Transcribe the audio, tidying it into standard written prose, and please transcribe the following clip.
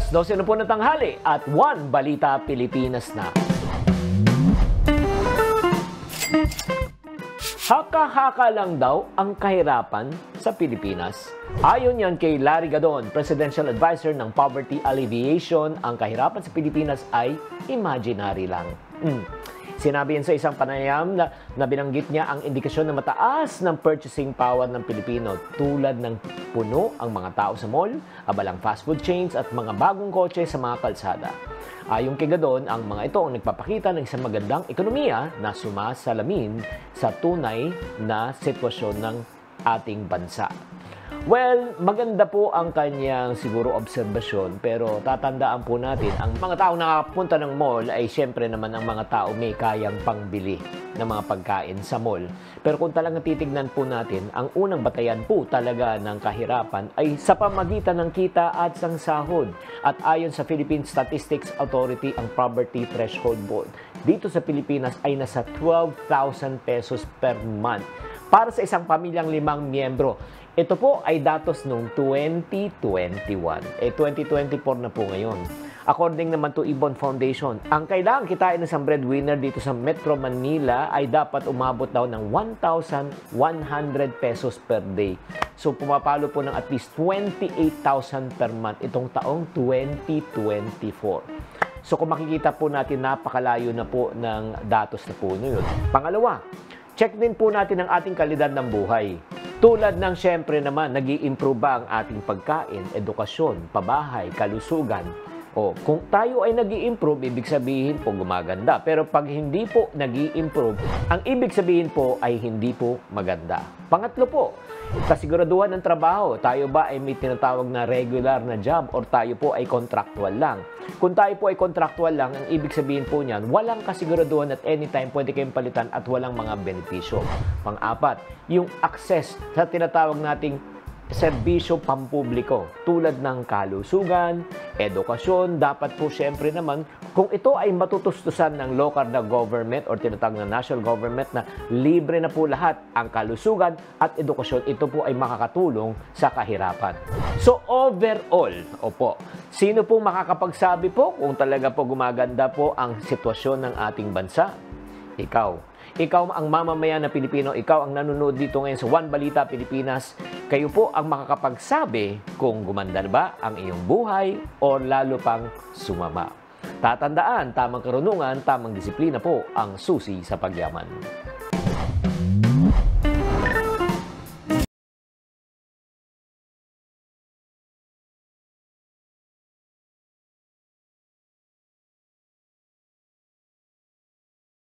12 na po ng tanghali at 1 Balita Pilipinas na. Haka-haka lang daw ang kahirapan sa Pilipinas. Ayon yan kay Larry Gadon, Presidential Advisor ng Poverty Alleviation, ang kahirapan sa Pilipinas ay imaginary lang. Sinabi yan sa isang panayam na binanggit niya ang indikasyon na mataas ng purchasing power ng Pilipino tulad ng puno ang mga tao sa mall, abalang fast food chains at mga bagong kotse sa mga kalsada. Ayon kay Gadon, ang mga ito ang nagpapakita ng isang magandang ekonomiya na sumasalamin sa tunay na sitwasyon ng ating bansa. Well, maganda po ang kanyang siguro obserbasyon, pero tatandaan po natin, ang mga taong nakapunta ng mall ay siyempre naman ang mga tao may kayang pangbili ng mga pagkain sa mall. Pero kung talagang titignan po natin, ang unang batayan po talaga ng kahirapan ay sa pamagitan ng kita at sang sahod. At ayon sa Philippine Statistics Authority, ang poverty threshold board dito sa Pilipinas ay nasa 12,000 pesos per month para sa isang pamilyang 5 miyembro. Ito po ay datos noong 2021. 2024 na po ngayon. According naman to Ibon Foundation, ang kailangan kitain ng isang breadwinner dito sa Metro Manila ay dapat umabot daw ng 1,100 pesos per day. So pumapalo po ng at least 28,000 per month itong taong 2024. So kung makikita po natin, napakalayo na po ng datos na po yun. Pangalawa, check din po natin ang ating kalidad ng buhay. Tulad ng siyempre naman, nag-i-improve ba ang ating pagkain, edukasyon, pabahay, kalusugan. O kung tayo ay nag-i-improve, ibig sabihin po gumaganda. Pero pag hindi po nag-i-improve, ang ibig sabihin po ay hindi po maganda. Pangatlo po, kasiguraduhan ng trabaho. Tayo ba ay may tinatawag na regular na job or tayo po ay contractual lang? Kung tayo po ay contractual lang, ang ibig sabihin po niyan, walang kasiguraduhan at anytime pwede kayong palitan at walang mga benepisyo. Pang-apat, yung access sa tinatawag nating serbisyo pampubliko tulad ng kalusugan, edukasyon, dapat po siyempre naman kung ito ay matutustusan ng local na government or tinatawag na national government na libre na po lahat ang kalusugan at edukasyon, ito po ay makakatulong sa kahirapan. So overall, sino po makakapagsabi po kung talaga po gumaganda po ang sitwasyon ng ating bansa? Ikaw. Ikaw ang mamamayan na Pilipino, ikaw ang nanonood dito ngayon sa 1 Balita Pilipinas. Kayo po ang makakapagsabi kung gumanda na ba ang iyong buhay o lalo pang sumama. Tatandaan, tamang karunungan, tamang disiplina po ang susi sa pagyaman.